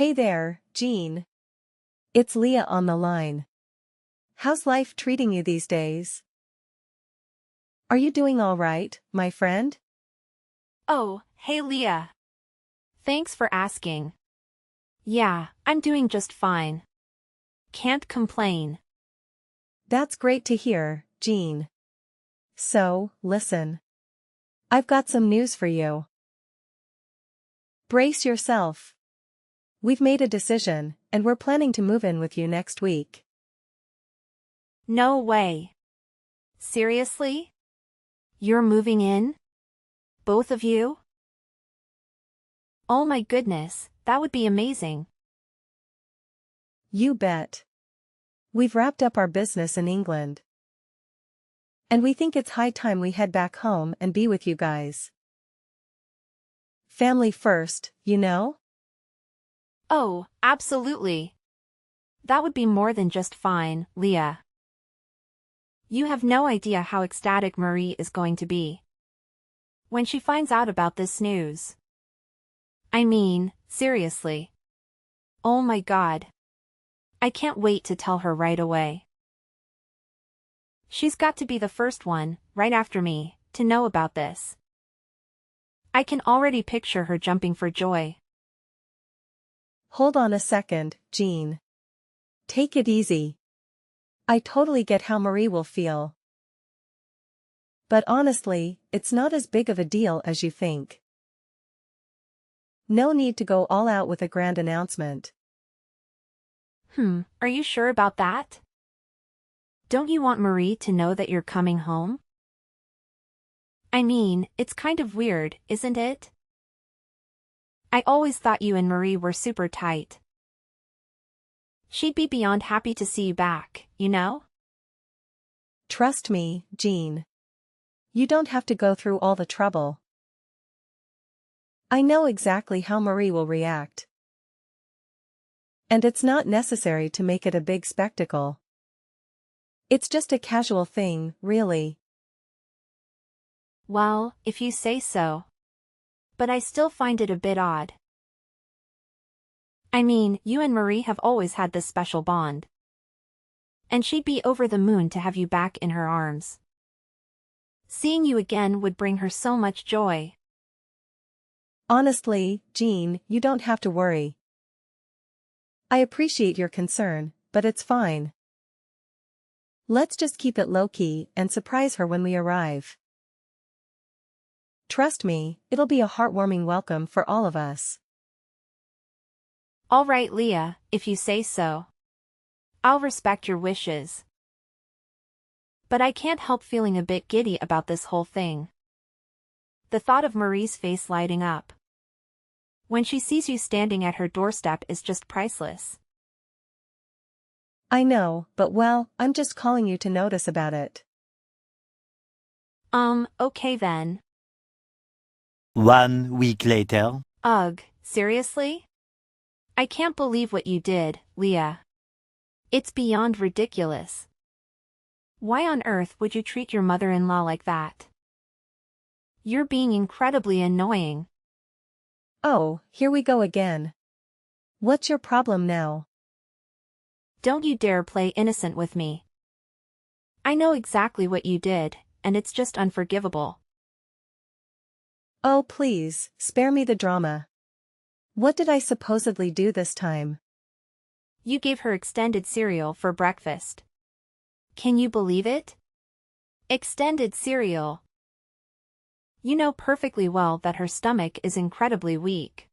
Hey there, Jean. It's Leah on the line. How's life treating you these days? Are you doing all right, my friend? Oh, hey Leah. Thanks for asking. Yeah, I'm doing just fine. Can't complain. That's great to hear, Jean. So, listen. I've got some news for you. Brace yourself. We've made a decision, and we're planning to move in with you next week. No way. Seriously? You're moving in? Both of you? Oh my goodness, that would be amazing. You bet. We've wrapped up our business in England. And we think it's high time we head back home and be with you guys. Family first, you know? Oh, absolutely. That would be more than just fine, Leah. You have no idea how ecstatic Marie is going to be when she finds out about this news. I mean, seriously. Oh my God. I can't wait to tell her right away. She's got to be the first one, right after me, to know about this. I can already picture her jumping for joy. Hold on a second, Jean. Take it easy. I totally get how Marie will feel. But honestly, it's not as big of a deal as you think. No need to go all out with a grand announcement. Are you sure about that? Don't you want Marie to know that you're coming home? I mean, it's kind of weird, isn't it? I always thought you and Marie were super tight. She'd be beyond happy to see you back, you know? Trust me, Jean. You don't have to go through all the trouble. I know exactly how Marie will react. And it's not necessary to make it a big spectacle. It's just a casual thing, really. Well, if you say so. But I still find it a bit odd. I mean, you and Marie have always had this special bond. And she'd be over the moon to have you back in her arms. Seeing you again would bring her so much joy. Honestly, Jean, you don't have to worry. I appreciate your concern, but it's fine. Let's just keep it low-key and surprise her when we arrive. Trust me, it'll be a heartwarming welcome for all of us. All right, Leah, if you say so. I'll respect your wishes. But I can't help feeling a bit giddy about this whole thing. The thought of Marie's face lighting up when she sees you standing at her doorstep is just priceless. I know, but well, I'm just calling you to notice about it. Okay then. 1 week later. Ugh, seriously? I can't believe what you did, Leah. It's beyond ridiculous. Why on earth would you treat your mother-in-law like that? You're being incredibly annoying. Oh, here we go again. What's your problem now? Don't you dare play innocent with me. I know exactly what you did, and it's just unforgivable. Oh please, spare me the drama. What did I supposedly do this time? You gave her extended cereal for breakfast. Can you believe it? Extended cereal. You know perfectly well that her stomach is incredibly weak.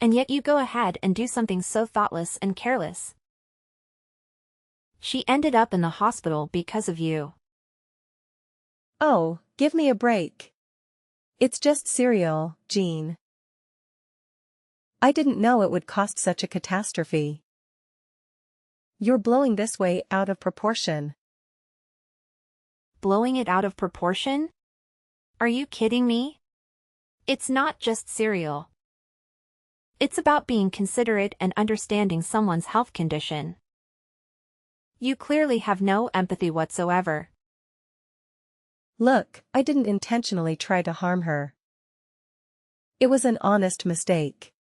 And yet you go ahead and do something so thoughtless and careless. She ended up in the hospital because of you. Oh, give me a break. It's just cereal, Jean. I didn't know it would cost such a catastrophe. You're blowing this way out of proportion. Blowing it out of proportion? Are you kidding me? It's not just cereal. It's about being considerate and understanding someone's health condition. You clearly have no empathy whatsoever. Look, I didn't intentionally try to harm her. It was an honest mistake.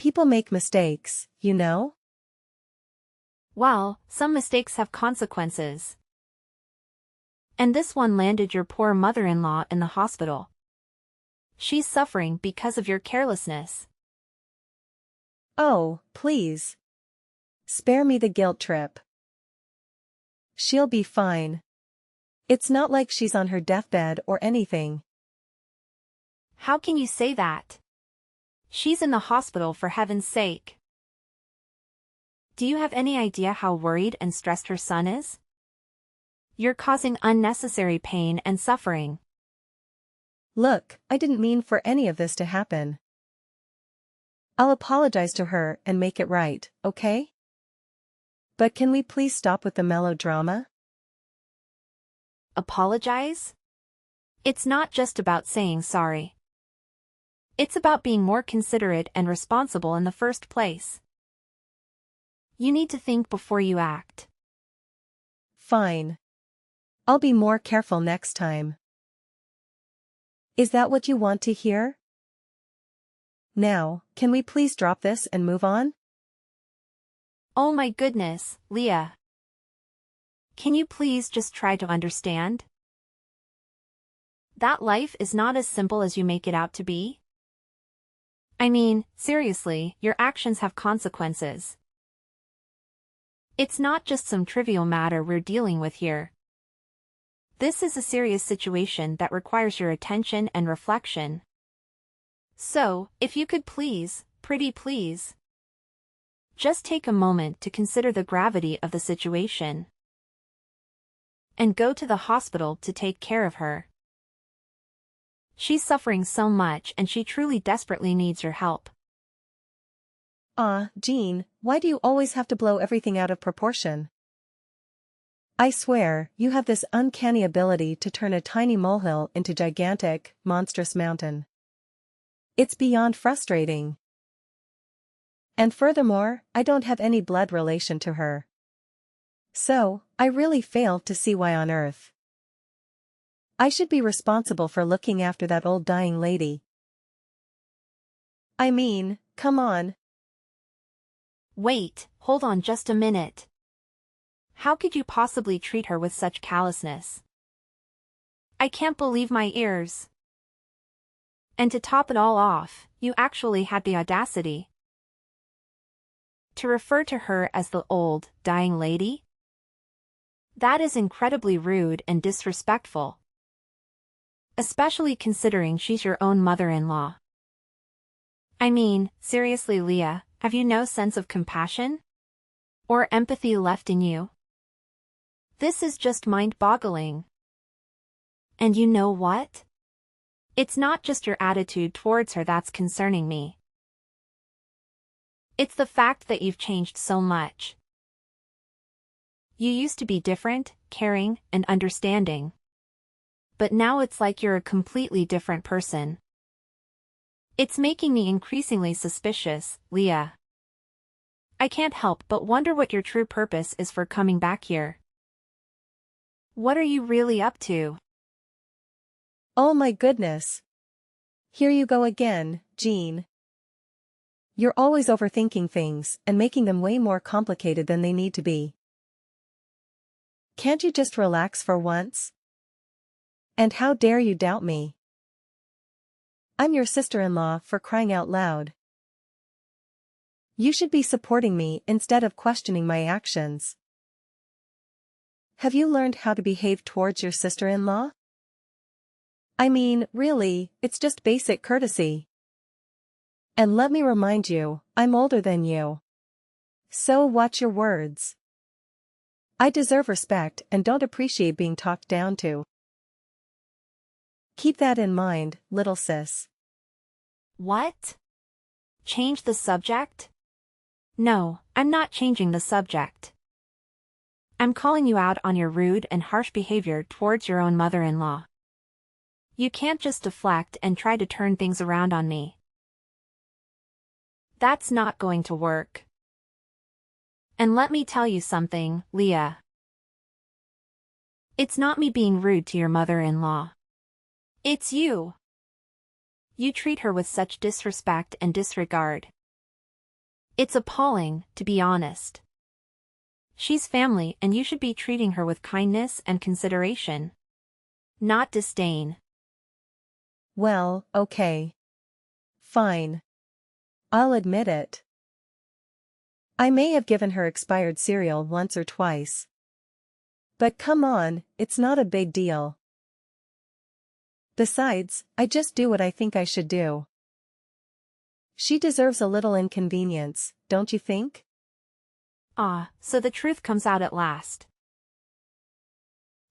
People make mistakes, you know? Well, some mistakes have consequences. And this one landed your poor mother-in-law in the hospital. She's suffering because of your carelessness. Oh, please. Spare me the guilt trip. She'll be fine. It's not like she's on her deathbed or anything. How can you say that? She's in the hospital, for heaven's sake. Do you have any idea how worried and stressed her son is? You're causing unnecessary pain and suffering. Look, I didn't mean for any of this to happen. I'll apologize to her and make it right, okay? But can we please stop with the melodrama? Apologize? It's not just about saying sorry. It's about being more considerate and responsible in the first place. You need to think before you act. Fine. I'll be more careful next time. Is that what you want to hear? Now, can we please drop this and move on? Oh my goodness, Leah. Can you please just try to understand? That life is not as simple as you make it out to be. I mean, seriously, your actions have consequences. It's not just some trivial matter we're dealing with here. This is a serious situation that requires your attention and reflection. So, if you could please, pretty please, just take a moment to consider the gravity of the situation. And go to the hospital to take care of her. She's suffering so much and she truly desperately needs your help. Jean, why do you always have to blow everything out of proportion? I swear, you have this uncanny ability to turn a tiny molehill into gigantic, monstrous mountain. It's beyond frustrating. And furthermore, I don't have any blood relation to her. So, I really fail to see why on earth I should be responsible for looking after that old dying lady. I mean, come on. Wait, hold on just a minute. How could you possibly treat her with such callousness? I can't believe my ears. And to top it all off, you actually had the audacity to refer to her as the old, dying lady? That is incredibly rude and disrespectful. Especially considering she's your own mother-in-law. I mean, seriously, Leah, have you no sense of compassion? Or empathy left in you? This is just mind-boggling. And you know what? It's not just your attitude towards her that's concerning me. It's the fact that you've changed so much. You used to be different, caring, and understanding. But now it's like you're a completely different person. It's making me increasingly suspicious, Leah. I can't help but wonder what your true purpose is for coming back here. What are you really up to? Oh my goodness. Here you go again, Jean. You're always overthinking things and making them way more complicated than they need to be. Can't you just relax for once? And how dare you doubt me? I'm your sister-in-law, for crying out loud. You should be supporting me instead of questioning my actions. Have you learned how to behave towards your sister-in-law? I mean, really, it's just basic courtesy. And let me remind you, I'm older than you. So watch your words. I deserve respect and don't appreciate being talked down to. Keep that in mind, little sis. What? Change the subject? No, I'm not changing the subject. I'm calling you out on your rude and harsh behavior towards your own mother-in-law. You can't just deflect and try to turn things around on me. That's not going to work. And let me tell you something, Leah. It's not me being rude to your mother-in-law. It's you. You treat her with such disrespect and disregard. It's appalling, to be honest. She's family and you should be treating her with kindness and consideration. Not disdain. Well, okay. Fine. I'll admit it. I may have given her expired cereal once or twice. But come on, it's not a big deal. Besides, I just do what I think I should do. She deserves a little inconvenience, don't you think? Ah, so the truth comes out at last.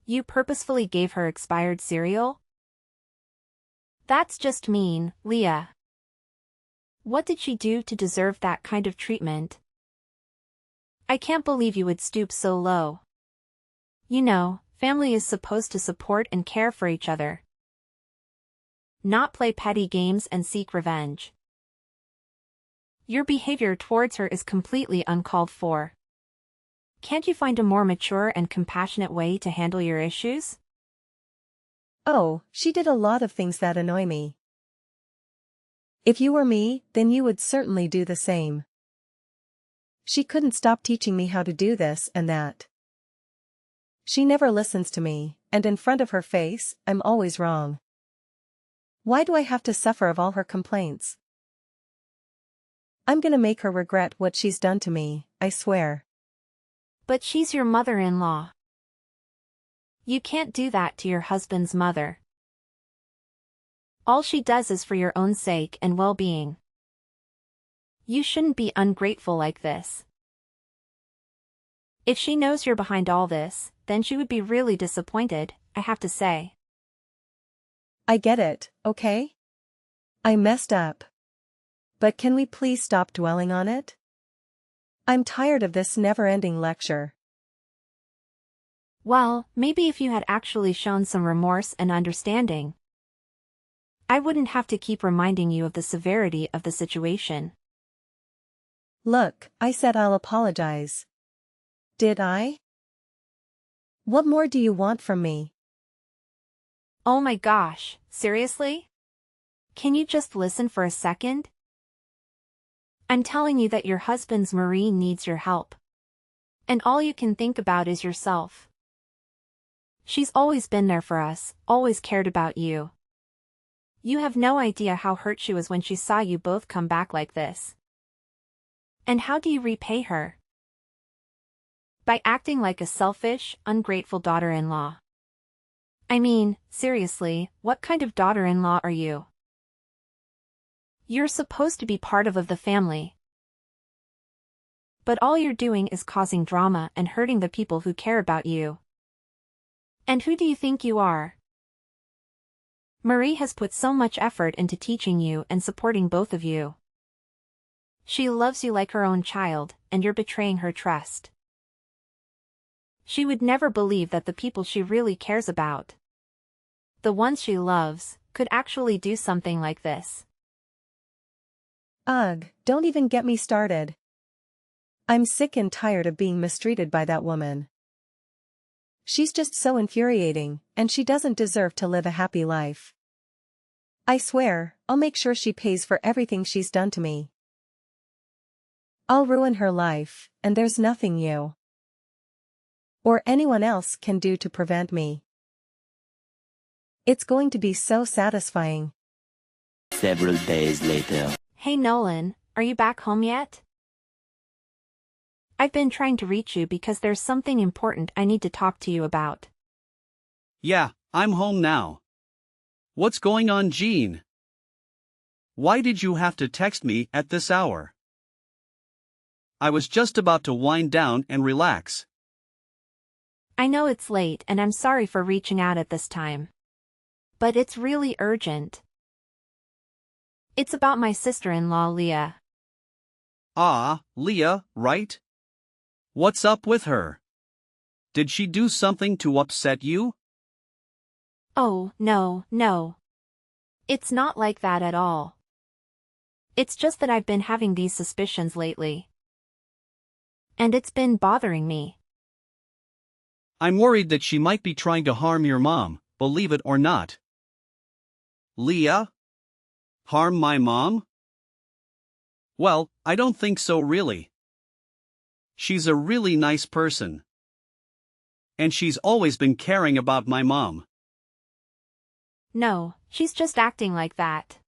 You purposefully gave her expired cereal? That's just mean, Leah. What did she do to deserve that kind of treatment? I can't believe you would stoop so low. You know, family is supposed to support and care for each other. Not play petty games and seek revenge. Your behavior towards her is completely uncalled for. Can't you find a more mature and compassionate way to handle your issues? Oh, she did a lot of things that annoy me. If you were me, then you would certainly do the same. She couldn't stop teaching me how to do this and that. She never listens to me, and in front of her face, I'm always wrong. Why do I have to suffer of all her complaints? I'm gonna make her regret what she's done to me, I swear. But she's your mother-in-law. You can't do that to your husband's mother. All she does is for your own sake and well-being. You shouldn't be ungrateful like this. If she knows you're behind all this, then she would be really disappointed, I have to say. I get it, okay? I messed up. But can we please stop dwelling on it? I'm tired of this never-ending lecture. Well, maybe if you had actually shown some remorse and understanding, I wouldn't have to keep reminding you of the severity of the situation. Look, I said I'll apologize. Did I? What more do you want from me? Oh my gosh, seriously? Can you just listen for a second? I'm telling you that your husband's Marie needs your help. And all you can think about is yourself. She's always been there for us, always cared about you. You have no idea how hurt she was when she saw you both come back like this. And how do you repay her? By acting like a selfish, ungrateful daughter-in-law. I mean, seriously, what kind of daughter-in-law are you? You're supposed to be part of the family. But all you're doing is causing drama and hurting the people who care about you. And who do you think you are? Marie has put so much effort into teaching you and supporting both of you. She loves you like her own child, and you're betraying her trust. She would never believe that the people she really cares about, the ones she loves, could actually do something like this. Ugh, don't even get me started. I'm sick and tired of being mistreated by that woman. She's just so infuriating, and she doesn't deserve to live a happy life. I swear, I'll make sure she pays for everything she's done to me. I'll ruin her life, and there's nothing you or anyone else can do to prevent me. It's going to be so satisfying. Several days later. Hey Nolan, are you back home yet? I've been trying to reach you because there's something important I need to talk to you about. Yeah, I'm home now. What's going on, Jean? Why did you have to text me at this hour? I was just about to wind down and relax. I know it's late and I'm sorry for reaching out at this time. But it's really urgent. It's about my sister-in-law Leah. Ah, Leah, right? What's up with her? Did she do something to upset you? Oh, no. It's not like that at all. It's just that I've been having these suspicions lately. And it's been bothering me. I'm worried that she might be trying to harm your mom, believe it or not. Leah? Harm my mom? Well, I don't think so really. She's a really nice person. And she's always been caring about my mom. No, she's just acting like that.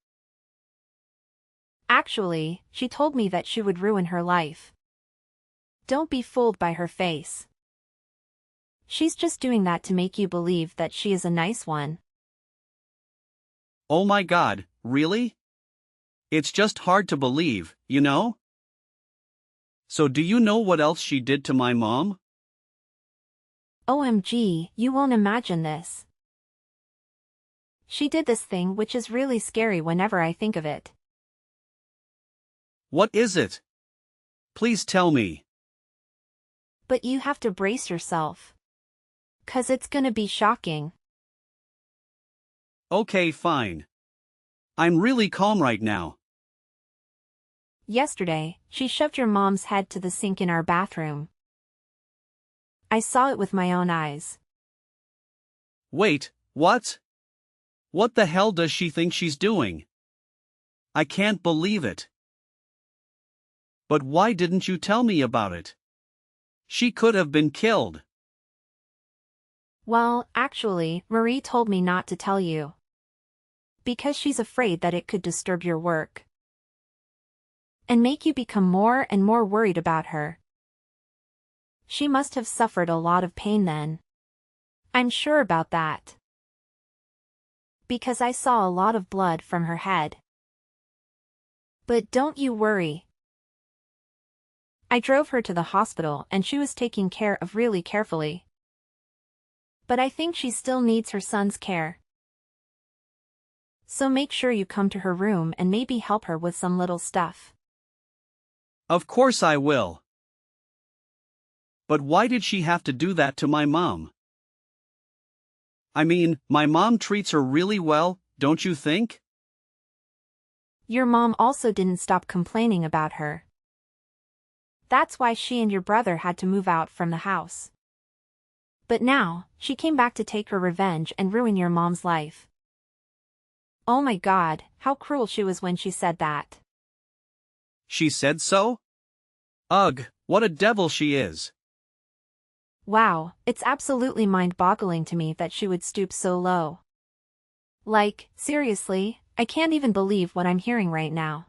Actually, she told me that she would ruin her life. Don't be fooled by her face. She's just doing that to make you believe that she is a nice one. Oh my God, really? It's just hard to believe, you know? So do you know what else she did to my mom? OMG, you won't imagine this. She did this thing which is really scary whenever I think of it. What is it? Please tell me. But you have to brace yourself. 'Cause it's gonna be shocking. Okay, fine. I'm really calm right now. Yesterday, she shoved your mom's head to the sink in our bathroom. I saw it with my own eyes. Wait, what? What the hell does she think she's doing? I can't believe it. But why didn't you tell me about it? She could have been killed. Well, actually, Marie told me not to tell you. Because she's afraid that it could disturb your work. And make you become more and more worried about her. She must have suffered a lot of pain then. I'm sure about that. Because I saw a lot of blood from her head. But don't you worry. I drove her to the hospital and she was taken care of really carefully. But I think she still needs her son's care. So make sure you come to her room and maybe help her with some little stuff. Of course I will. But why did she have to do that to my mom? I mean, my mom treats her really well, don't you think? Your mom also didn't stop complaining about her. That's why she and your brother had to move out from the house. But now, she came back to take her revenge and ruin your mom's life. Oh my God, how cruel she was when she said that. She said so? Ugh, what a devil she is. Wow, it's absolutely mind-boggling to me that she would stoop so low. Like, seriously, I can't even believe what I'm hearing right now.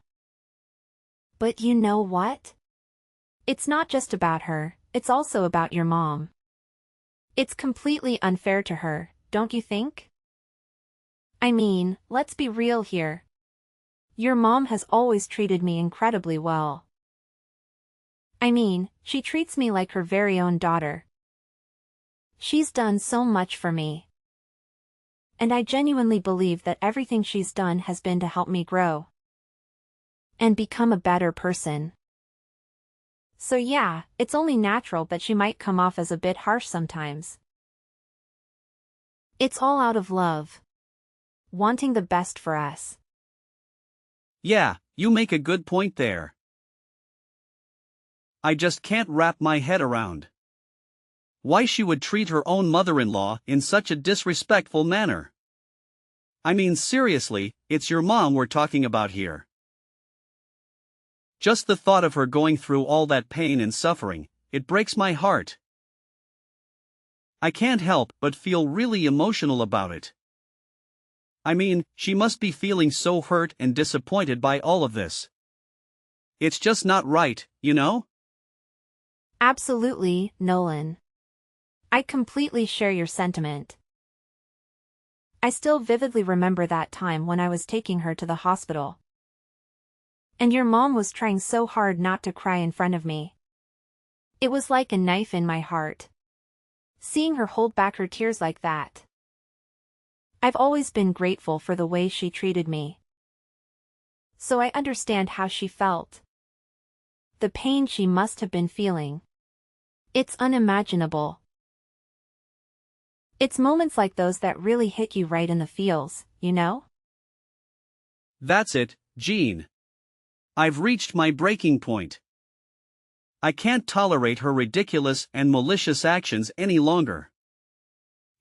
But you know what? It's not just about her, it's also about your mom. It's completely unfair to her, don't you think? I mean, let's be real here. Your mom has always treated me incredibly well. I mean, she treats me like her very own daughter. She's done so much for me. And I genuinely believe that everything she's done has been to help me grow. And become a better person. So yeah, it's only natural that she might come off as a bit harsh sometimes. It's all out of love. Wanting the best for us. Yeah, you make a good point there. I just can't wrap my head around why she would treat her own mother-in-law in such a disrespectful manner. I mean seriously, it's your mom we're talking about here. Just the thought of her going through all that pain and suffering, it breaks my heart. I can't help but feel really emotional about it. I mean, she must be feeling so hurt and disappointed by all of this. It's just not right, you know? Absolutely, Nolan. I completely share your sentiment. I still vividly remember that time when I was taking her to the hospital. And your mom was trying so hard not to cry in front of me. It was like a knife in my heart. Seeing her hold back her tears like that. I've always been grateful for the way she treated me. So I understand how she felt. The pain she must have been feeling. It's unimaginable. It's moments like those that really hit you right in the feels, you know? That's it, Jean. I've reached my breaking point. I can't tolerate her ridiculous and malicious actions any longer.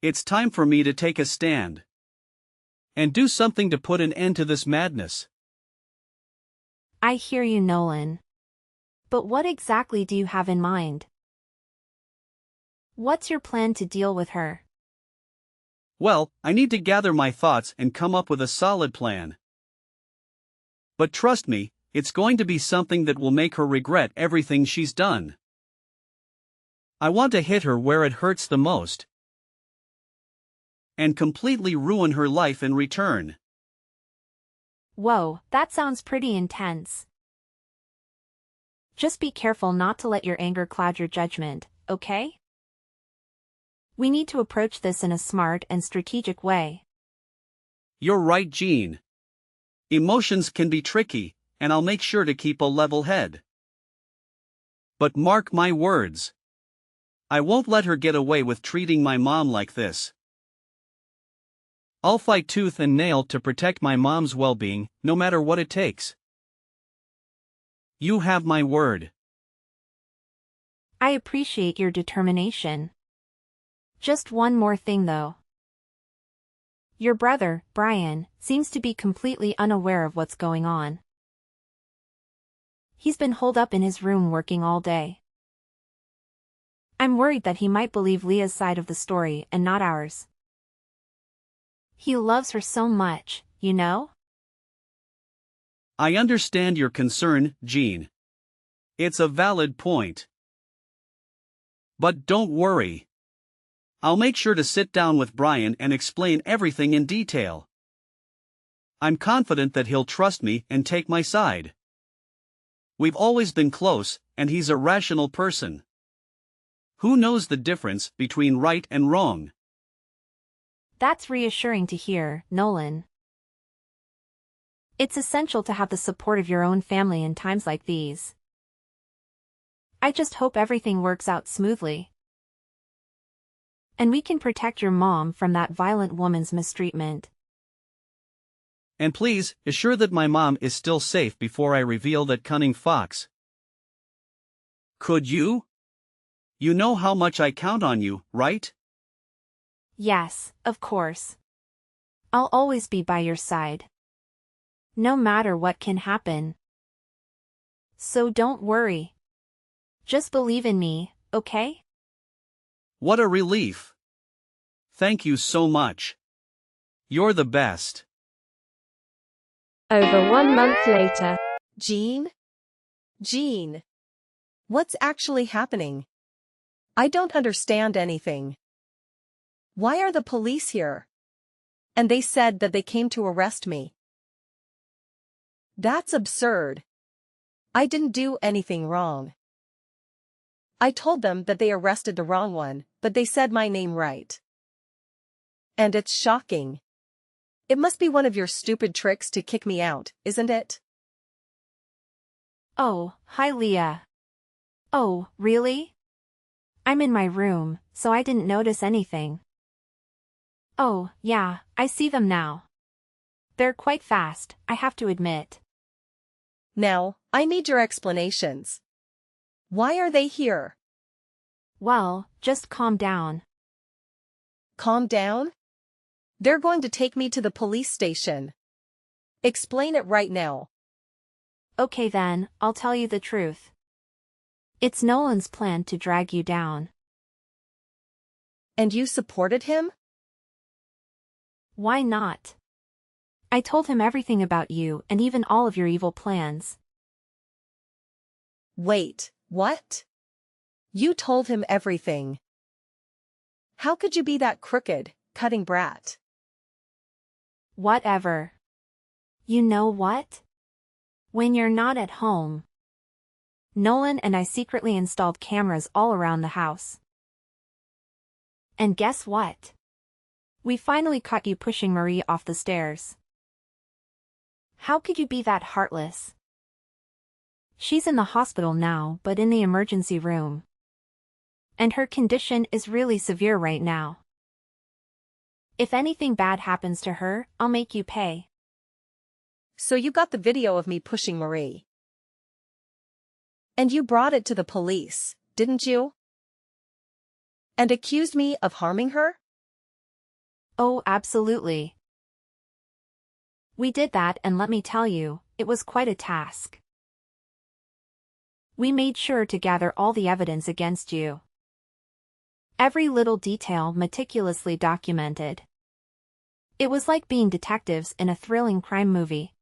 It's time for me to take a stand. And do something to put an end to this madness. I hear you, Nolan. But what exactly do you have in mind? What's your plan to deal with her? Well, I need to gather my thoughts and come up with a solid plan. But trust me, it's going to be something that will make her regret everything she's done. I want to hit her where it hurts the most. And completely ruin her life in return. Whoa, that sounds pretty intense. Just be careful not to let your anger cloud your judgment, okay? We need to approach this in a smart and strategic way. You're right, Jean. Emotions can be tricky, and I'll make sure to keep a level head. But mark my words. I won't let her get away with treating my mom like this. I'll fight tooth and nail to protect my mom's well-being, no matter what it takes. You have my word. I appreciate your determination. Just one more thing though. Your brother, Brian, seems to be completely unaware of what's going on. He's been holed up in his room working all day. I'm worried that he might believe Leah's side of the story and not ours. He loves her so much, you know? I understand your concern, Jean. It's a valid point. But don't worry. I'll make sure to sit down with Brian and explain everything in detail. I'm confident that he'll trust me and take my side. We've always been close, and he's a rational person. Who knows the difference between right and wrong? That's reassuring to hear, Nolan. It's essential to have the support of your own family in times like these. I just hope everything works out smoothly. And we can protect your mom from that violent woman's mistreatment. And please, assure that my mom is still safe before I reveal that cunning fox. Could you? You know how much I count on you, right? Yes, of course. I'll always be by your side. No matter what can happen. So don't worry. Just believe in me, okay? What a relief. Thank you so much. You're the best. Over 1 month later. Jean? Jean. What's actually happening? I don't understand anything. Why are the police here? And they said that they came to arrest me. That's absurd. I didn't do anything wrong. I told them that they arrested the wrong one, but they said my name right. And it's shocking. It must be one of your stupid tricks to kick me out, isn't it? Oh, hi Leah. Oh, really? I'm in my room, so I didn't notice anything. Oh, yeah, I see them now. They're quite fast, I have to admit. Now, I need your explanations. Why are they here? Well, just calm down. Calm down? They're going to take me to the police station. Explain it right now. Okay then, I'll tell you the truth. It's Nolan's plan to drag you down. And you supported him? Why not? I told him everything about you and even all of your evil plans. Wait, what? You told him everything. How could you be that crooked, cutting brat? Whatever. You know what? When you're not at home, Nolan and I secretly installed cameras all around the house. And guess what? We finally caught you pushing Marie off the stairs. How could you be that heartless? She's in the hospital now, but in the emergency room. And her condition is really severe right now. If anything bad happens to her, I'll make you pay. So you got the video of me pushing Marie. And you brought it to the police, didn't you? And accused me of harming her? Oh, absolutely. We did that, and let me tell you, it was quite a task. We made sure to gather all the evidence against you. Every little detail meticulously documented. It was like being detectives in a thrilling crime movie.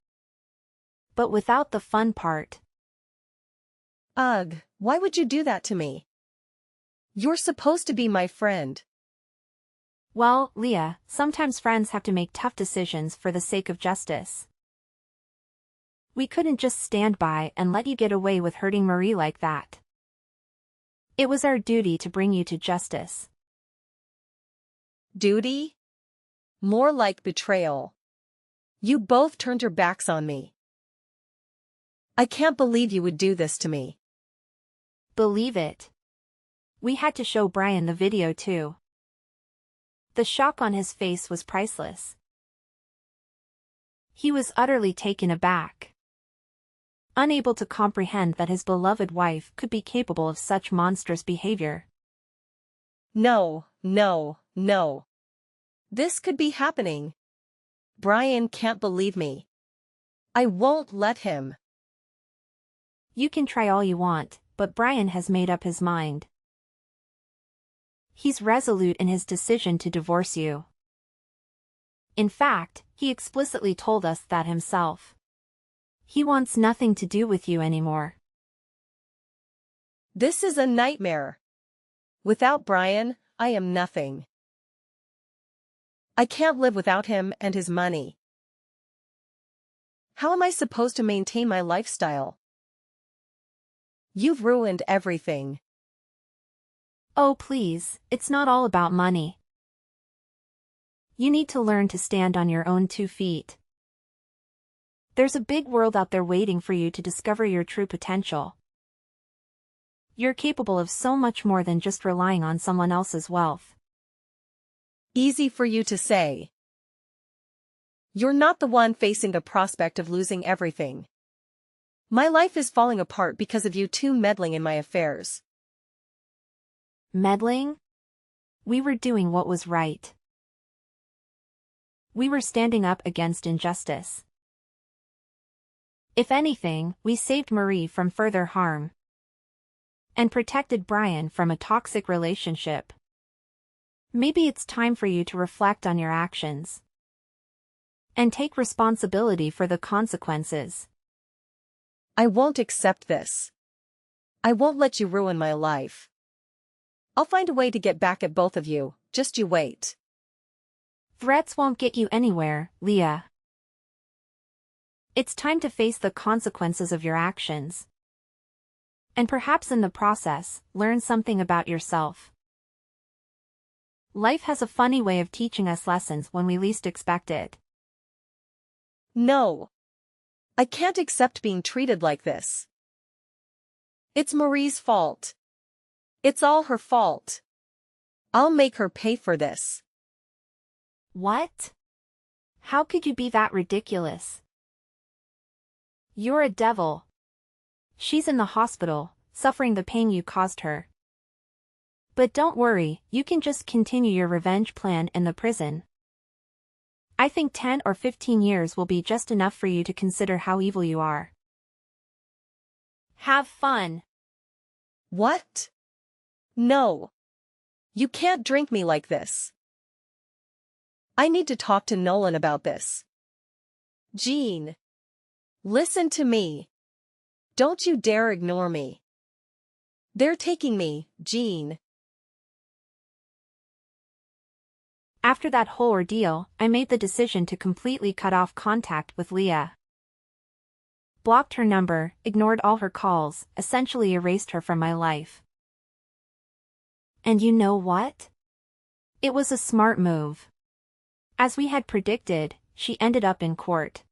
But without the fun part. Ugh, why would you do that to me? You're supposed to be my friend. Well, Leah, sometimes friends have to make tough decisions for the sake of justice. We couldn't just stand by and let you get away with hurting Marie like that. It was our duty to bring you to justice. Duty? More like betrayal. You both turned your backs on me. I can't believe you would do this to me. Believe it. We had to show Brian the video too. The shock on his face was priceless. He was utterly taken aback. Unable to comprehend that his beloved wife could be capable of such monstrous behavior. No, no, no. This could be happening. Brian can't believe me. I won't let him. You can try all you want, but Brian has made up his mind. He's resolute in his decision to divorce you. In fact, he explicitly told us that himself. He wants nothing to do with you anymore. This is a nightmare. Without Brian, I am nothing. I can't live without him and his money. How am I supposed to maintain my lifestyle? You've ruined everything. Oh please, it's not all about money. You need to learn to stand on your own 2 feet. There's a big world out there waiting for you to discover your true potential. You're capable of so much more than just relying on someone else's wealth. Easy for you to say. You're not the one facing the prospect of losing everything. My life is falling apart because of you two meddling in my affairs. Meddling? We were doing what was right. We were standing up against injustice. If anything, we saved Marie from further harm. And protected Brian from a toxic relationship. Maybe it's time for you to reflect on your actions. And take responsibility for the consequences. I won't accept this. I won't let you ruin my life. I'll find a way to get back at both of you, just you wait. Threats won't get you anywhere, Leah. It's time to face the consequences of your actions. And perhaps in the process, learn something about yourself. Life has a funny way of teaching us lessons when we least expect it. No. I can't accept being treated like this. It's Marie's fault. It's all her fault. I'll make her pay for this. What? How could you be that ridiculous? You're a devil. She's in the hospital, suffering the pain you caused her. But don't worry, you can just continue your revenge plan in the prison. I think 10 or 15 years will be just enough for you to consider how evil you are. Have fun. What? No. You can't drink me like this. I need to talk to Nolan about this. Jean. Listen to me. Don't you dare ignore me. They're taking me, Jean. After that whole ordeal, I made the decision to completely cut off contact with Leah. Blocked her number, ignored all her calls, essentially erased her from my life. And you know what? It was a smart move. As we had predicted, she ended up in court.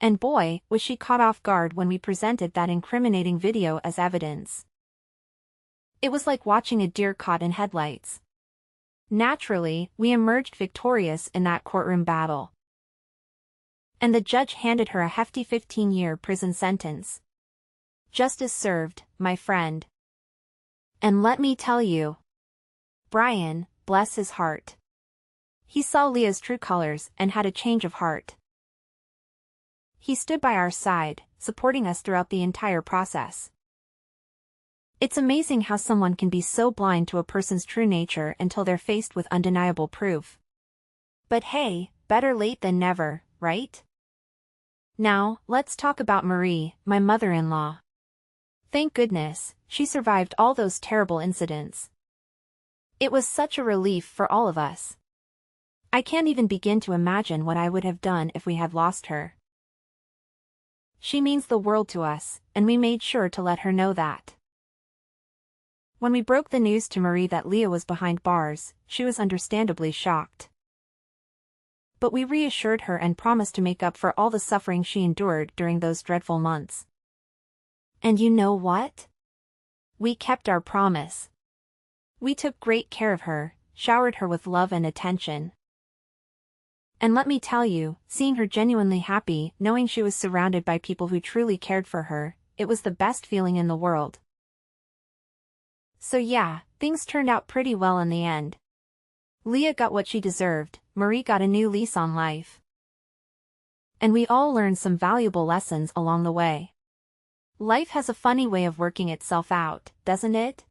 And boy, was she caught off guard when we presented that incriminating video as evidence. It was like watching a deer caught in headlights. Naturally, we emerged victorious in that courtroom battle. And the judge handed her a hefty 15-year prison sentence. Justice served, my friend. And let me tell you, Brian, bless his heart. He saw Leah's true colors and had a change of heart. He stood by our side, supporting us throughout the entire process. It's amazing how someone can be so blind to a person's true nature until they're faced with undeniable proof. But hey, better late than never, right? Now, let's talk about Marie, my mother-in-law. Thank goodness, she survived all those terrible incidents. It was such a relief for all of us. I can't even begin to imagine what I would have done if we had lost her. She means the world to us, and we made sure to let her know that. When we broke the news to Marie that Leah was behind bars, she was understandably shocked. But we reassured her and promised to make up for all the suffering she endured during those dreadful months. And you know what? We kept our promise. We took great care of her, showered her with love and attention. And let me tell you, seeing her genuinely happy, knowing she was surrounded by people who truly cared for her, it was the best feeling in the world. So yeah, things turned out pretty well in the end. Leah got what she deserved, Marie got a new lease on life. And we all learned some valuable lessons along the way. Life has a funny way of working itself out, doesn't it?